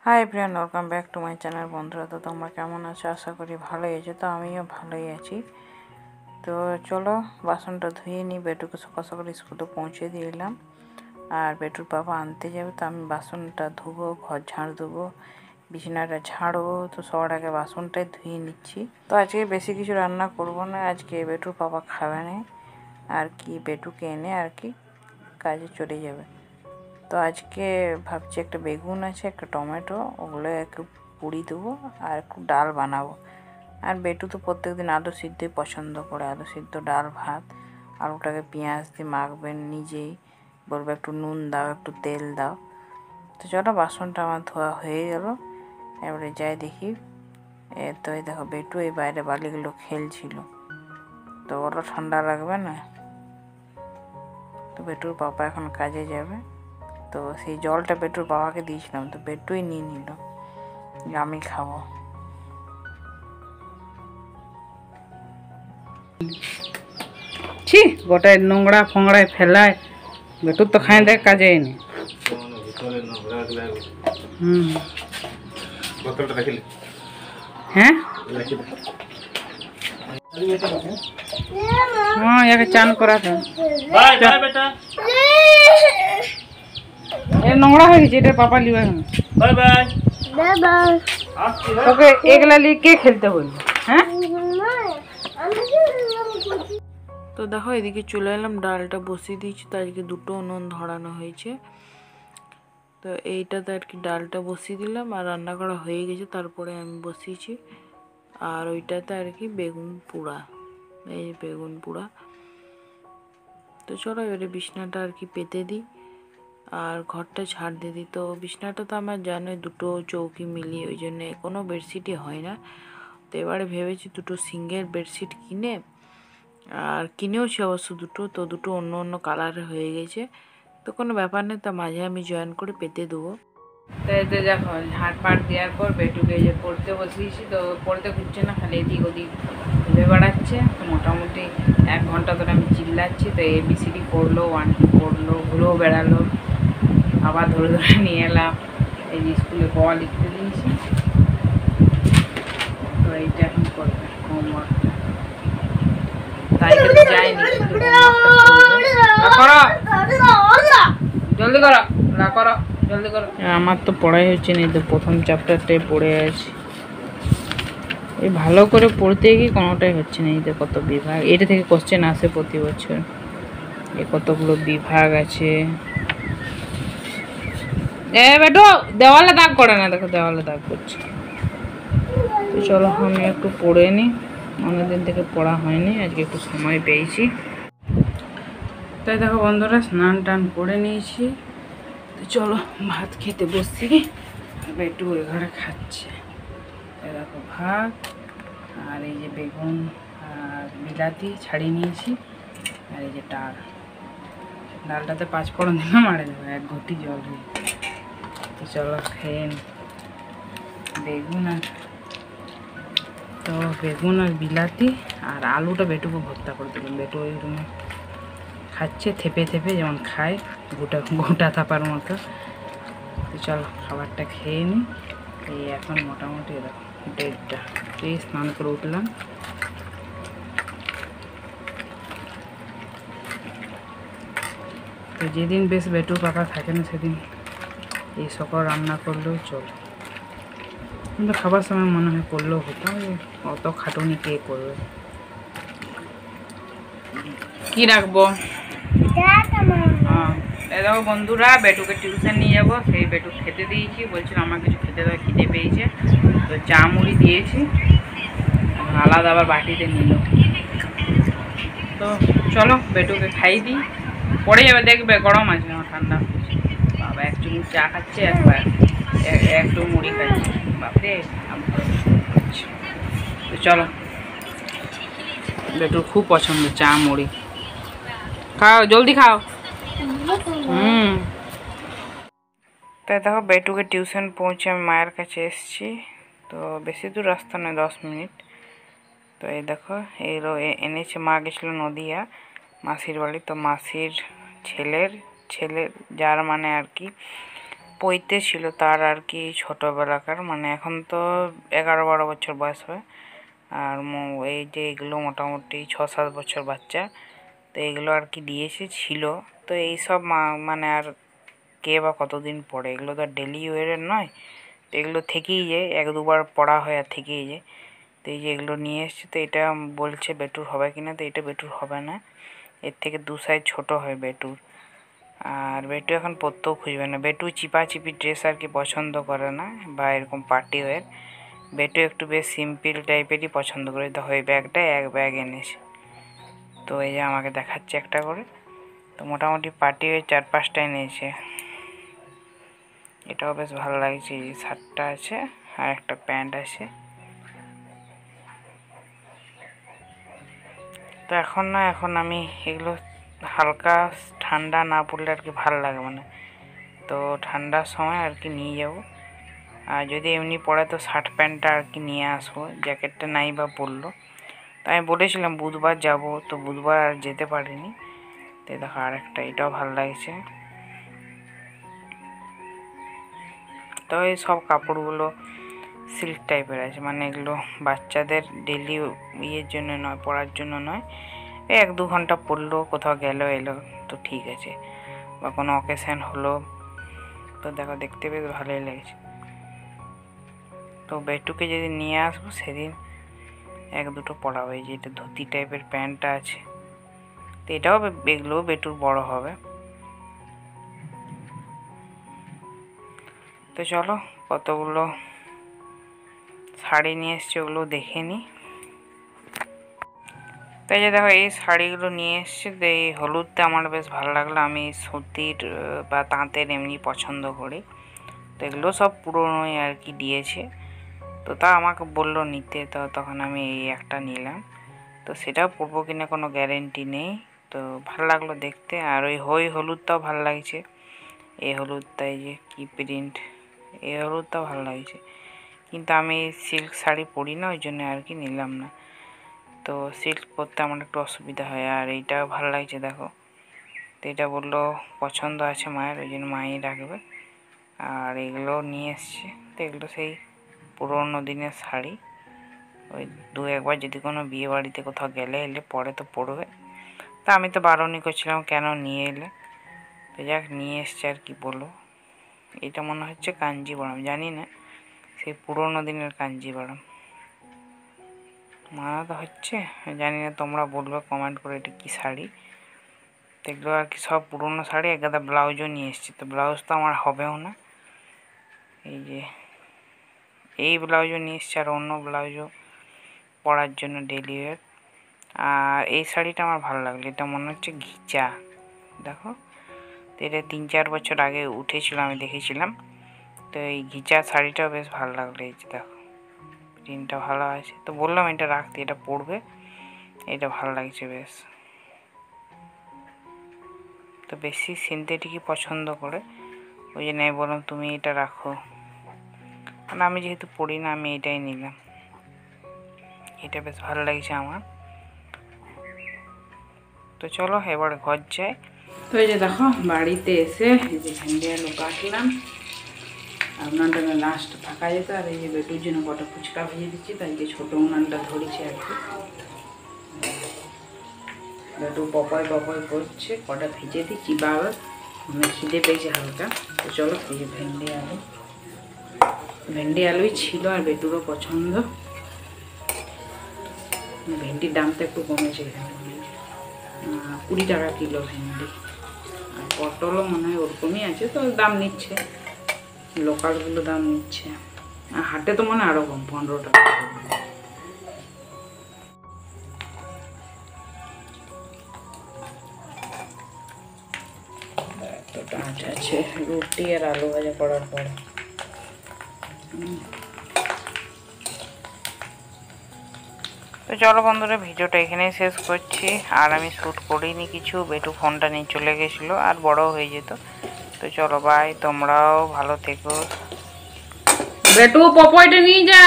Hi everyone, welcome back to my channel. বন্ধুরা, তো তোমরা কেমন আছো? আশা করি ভালোই আছো। তো আমিও ভালোই আছি। তো চলো বাসনটা ধুয়ে নিই। বেটুকে সকাল সকাল স্কুলে পৌঁছে দিয়ে এলাম, আর বেটুর বাবা আনতে যাবে। তো আমি বাসনটা ধুবো, ঘর ঝাড় দেবো, বিছানাটা ঝাড়বো। তো সবার আগে বাসনটাই ধুয়ে নিচ্ছি। তো আজকে বেশি কিছু রান্না করব না, আজকে বেটুর বাবা খাবে না আর কি, বেটুকে এনে আর কি কাজে চলে যাবে। তো আজকে ভাবছি একটা বেগুন আছে, একটা টমেটো, ওগুলো একটু পুড়ি দেবো আর একটু ডাল বানাবো। আর বেটু তো প্রত্যেকদিন আলু সিদ্ধই পছন্দ করে, আলু সিদ্ধ ডাল ভাত। আলুটাকে পেঁয়াজ দিয়ে মাখবেন নিজেই, বলবে একটু নুন দাও, একটু তেল দাও। তো চলো, বাসনটা আমার ধোয়া হয়ে গেল, এবারে যাই দেখি। তো এই দেখো, বেটু এই বাইরে বালিগুলো খেলছিল, তো ওরা ঠান্ডা লাগবে না। তো বেটুর পাপা এখন কাজে যাবে, তো সেই জলটা বেটুর বাবাকে দিয়েছিলাম, তো বেটুই নিয়ে নিল যে আমি খাবো। ছি, গোটায় নোংরা ফোংড়ায় ফেলায়, বেটুর তো খাই দেয় কাজে এনে। হ্যাঁ হ্যাঁ, একে চান করাতে নোংরা হয়ে গেছে, এটা পাপা লিবে। তোকে এগুলা নিয়ে কে খেলতে বলবো? হ্যাঁ, তো দেখো এদিকে চলে এলাম, ডালটা বসিয়ে দিয়েছি। তো আজকে দুটো উনুন ধরানো হয়েছে, তো এইটাতে আর কি ডালটা বসিয়ে দিলাম, আর রান্না করা হয়ে গেছে, তারপরে আমি বসিয়েছি। আর ওইটাতে আর কি বেগুন পোড়া, এই বেগুন পোড়া। তো চলো এবারে বিছনাটা আর কি পেতে দিই আর ঘরটা ঝাড় দিয়ে দিই। তো বিছনাটা তো আমার জানোই দুটো চৌকি মিলিয়ে, ওই জন্য কোনো বেডশিটই হয় না। তো এবারে ভেবেছি দুটো সিঙ্গেল বেডশিট কিনে, আর কিনেওছি অবশ্য দুটো, তো দুটো অন্য অন্য কালারের হয়ে গেছে। তো কোনো ব্যাপার নেই, তা মাঝে আমি জয়েন করে পেতে দেবো। তো এতে দেখো ঝাড় পাট দেওয়ার পর বেটুকে যে পড়তে বসিয়েছি, তো পড়তে খুঁজছে না, খালি এদিক ওদিক ঘুরে বেড়াচ্ছে। তো মোটামুটি 1 ঘন্টা ধরে আমি চিল্লাচ্ছি। তো ABCD পড়লো, 1 2 পড়লো, ঘুরেও বেড়ালো, আবার ধরে ধরে নিয়ে এলাম। এই যে স্কুলে ক লিখতে দিয়েছি, তো এইটা এখন করবে হোমওয়ার্কটা। তাই তো যায়নি, কিন্তু জলদি করো, না করো, জলদি করো। আমার তো পড়াই হচ্ছে না, তো প্রথম চ্যাপ্টারটাই পড়ে আছি। এই ভালো করে পড়তে গিয়ে কোনোটাই হচ্ছে না। এই তো কত বিভাগ, এটা থেকে কোশ্চেন আসে প্রতি বছর, এ কতগুলো বিভাগ আছে। বেটো দেওয়ালে দাগ করে না, দেখো দেওয়ালে দাগ করছে। তো চলো আমি একটু পড়ে নিই, অনেকদিন থেকে পড়া হয়নি, আজকে একটু সময় পেয়েছি। তাই দেখো বন্ধুরা, স্নান টান করে নিয়েছি। তো চলো ভাত খেতে বসছি, একটু ওই ঘরে খাচ্ছে। দেখো ভাত, আর এই যে বেগুন আর বিলাতি ছাড়িয়ে নিয়েছি, আর এই যে ডালটাতে 5 ফোড়ন দিলাম, আর 1 ঘটি জল দিয়ে। তো চলো খেয়ে বেগুন আর বিলাতি আর আলুটা বেটুকে ভর্তা করে দিলাম। বেটু ওই রুমে খাচ্ছে থেপে থেপে, যেমন খায় গোটা থাপার মতো। তো চলো খাবারটা খেয়ে নিই। এই এখন মোটামুটি 1:30, এই স্নান করে উঠলাম। তো যেদিন বেশ বেটুর পাপা থাকে না, সেদিন এই সকল রান্না করলেও চলে, কিন্তু খাবার সময় মনে হয় করলেও হতো, অত খাটুনি কে করবে। কি রাখবো? দেখো বন্ধুরা, বেটুকে টিউশন নিয়ে যাবো, সেই বেটু খেতে দিয়েছি, বলছিল আমার কিছু খেতে দাও, খিদে পেয়েছে। তো চা মুড়ি দিয়েছি, আলাদা আবার বাটিতে নিল। তো চলো বেটুকে খাই দিই, পড়ে যাবে, দেখবে গরম আছে, আমার ঠান্ডা হচ্ছে। বাবা 1 চামচ চা খাচ্ছে, একবার একটু মুড়ি খাচ্ছে, বাপরে। তো চলো, বেটুর খুব পছন্দ চা মুড়ি, খাও জলদি খাও। তাই দেখো বেটুকে টিউশন পৌঁছে আমি মায়ের কাছে এসেছি। তো বেশি দূর রাস্তা নয়, 10 মিনিট। তো এই দেখো এনেছে, মা গেছিলো নদিয়া মাসির বাড়ি। তো মাসির ছেলের যার মানে আর কি পৈতে ছিল তার আর কি ছোটোবেলাকার, মানে এখন তো 11-12 বছর বয়স হয়। আর এই যে এগুলো মোটামুটি 6-7 বছর বাচ্চা, তো এগুলো আর কি দিয়েছে ছিল। তো এইসব মানে আর কে বা কতদিন পড়ে, এগুলো তো ডেলি ওয়ারের নয়, তো এগুলো থেকেই যায়, 1-2 বার পড়া হয় আর থেকেই যায়। তো এই যে এগুলো নিয়ে এসছে, তো এটা বলছে বেটুর হবে কিনা, তো এটা বেটুর হবে না, এর থেকে 2 সাইজ ছোটো হয় বেটুর। আর বেটু এখন পরতেও খুঁজবে না, বেটু চিপাচিপি ড্রেস আর কি পছন্দ করে না, বা এরকম পার্টি ওয়্যার। বেটু একটু বেশ সিম্পল টাইপেরই পছন্দ করে। দেখো এই ব্যাগটায় এক ব্যাগ এনেছে, তো এই যে আমাকে দেখাচ্ছে একটা করে। তো মোটামুটি পার্টি ওয়্যার 4-5টা এনেছে। এটাও বেশ ভালো লাগছে, এই শার্টটা আছে আর একটা প্যান্ট আছে। তো এখন আমি এগুলো হালকা ঠান্ডা না পড়লে আর কি ভালো লাগে, মানে তো ঠান্ডার সময় আর কি নিয়ে যাব। আর যদি এমনি পড়ে তো শার্ট প্যান্টটা আর কি নিয়ে আসবো, জ্যাকেটটা নাই বা পরলো। তো আমি বলেছিলাম বুধবার যাব, তো বুধবার আর যেতে পারিনি। তো দেখো আর একটা, এটাও ভালো লাগছে। তো এই সব কাপড়গুলো সিল্ক টাইপের আছে, মানে এগুলো বাচ্চাদের ডেলি ইয়ের জন্য নয়, পরার জন্য নয়। এই 1-2 ঘন্টা পরলো, কোথাও গেল এলো তো ঠিক আছে, বা কোনো অকেশন হলো। তো দেখো দেখতে বেশ ভালোই লাগছে। তো বেটুকে যদি নিয়ে আসবো সেদিন 1-2টো পরাবো। এই যে এটা ধুতি টাইপের প্যান্টটা আছে, তো এটাও এগুলোও বেটুর বড় হবে। তো চলো কতগুলো শাড়ি নিয়ে এসছে ওগুলো দেখে নিই। তাই যে দেখো এই শাড়িগুলো নিয়ে এসছে, তো এই হলুদটা আমার বেশ ভালো লাগলো। আমি সুতির বা তাঁতের এমনি পছন্দ করি। তো এগুলো সব পুরোনোই আর কি দিয়েছে, তো তা আমাকে বললো নিতে, তো তখন আমি এই একটা নিলাম। তো সেটাও পরবো কিনা কোনো গ্যারেন্টি নেই, তো ভালো লাগলো দেখতে। আর ওই হলুদটাও ভালো লাগছে, এই হলুদটা, এই যে কী প্রিন্ট, এই হলুদটাও ভালো লাগছে। কিন্তু আমি সিল্ক শাড়ি পরি না, ওই জন্য আর কি নিলাম না। তো সিল্ক পরতে আমার একটু অসুবিধা হয়। আর এইটাও ভালো লাগছে দেখো, তো এটা বললো পছন্দ আছে মায়ের, ওই জন্য মাই রাখবে। আর এগুলো নিয়ে এসছে, তো এগুলো সেই পুরোনো দিনের শাড়ি, ওই 2-1 বার যদি কোনো বিয়ে বাড়িতে কোথাও গেলে এলে পরে তো পরবে। তা আমি তো বারণই করছিলাম কেন নিয়ে এলে, তো যাক নিয়ে এসছে আর কি বলবো। এটা মনে হচ্ছে কাঞ্জিবরম, জানি না, সেই পুরোনো দিনের কাঞ্জিবরম মানা তো হচ্ছে, জানি না, তোমরা বলবে কমেন্ট করে এটা কী শাড়ি। তো এগুলো আর কি সব পুরোনো শাড়ি। এক গাদা ব্লাউজও নিয়ে এসেছি, তো ব্লাউজ তো আমার হবেও না। এই যে এই ব্লাউজও নিয়ে এসছে, আর অন্য ব্লাউজও পরার জন্য ডেলি ওয়্যার। আর এই শাড়িটা আমার ভালো লাগলো, এটা মনে হচ্ছে ঘিচা, দেখো। তো এটা 3-4 বছর আগে উঠেছিল, আমি দেখেছিলাম। তো এই ঘিচা শাড়িটাও বেশ ভালো লাগলো, এই যে দেখো প্রিন্টটা ভালো আছে। তো বললাম এটা রাখতে, এটা পরবে, এটা ভালো লাগছে বেশ। তো বেশি সিনথেটিকই পছন্দ করে, ওই জন্য আমি বললাম তুমি এটা রাখো। আর আমি যেহেতু পড়ি না, আমি এটাই নিলাম, এটা বেশ ভালো লাগছে আমার। তো চলো এবার ঘর যাই। তো এই যে দেখো বাড়িতে এসে এই যে ভেন্ডি আলু কাটলাম, উনানটা লাস্ট ফাঁকা যেত। আর এই যে বেটুর জন্য কটা ফুচকা ভেজে দিচ্ছি, তাই যে ছোটো উনানটা ধরেছি আর কি। বেটু পপায় করছে, কটা ভেজে দিচ্ছি, বাবা মানে খিদে পেয়েছে হালকা। তো চলো এই যে ভেন্ডি আলুই ছিল, আর বেটুরও পছন্দ। ভেন্ডির দামটা একটু কমেছে এখানে, 20 টাকা কিলো ভেন্ডি। আর পটলও মনে হয় ওরকমই আছে, তো দাম নিচ্ছে, লোকালগুলো দাম নিচ্ছে। আর হাটে তো মনে হয় আরও কম, 15 টাকা। এতটা আছে রুটি আর আলু ভাজা করার পরে। তো চলো বন্ধুরা, ভিডিওটা এখানেই শেষ করছি। আর আমি শ্যুট করিনি কিছু, বেটু ফোনটা নিয়ে চলে গেছিলো, আর বড় হয়ে যেত। তো চলো বাই, তোমরাও ভালো থেকো। বেটু পপয়টা নিয়ে যা।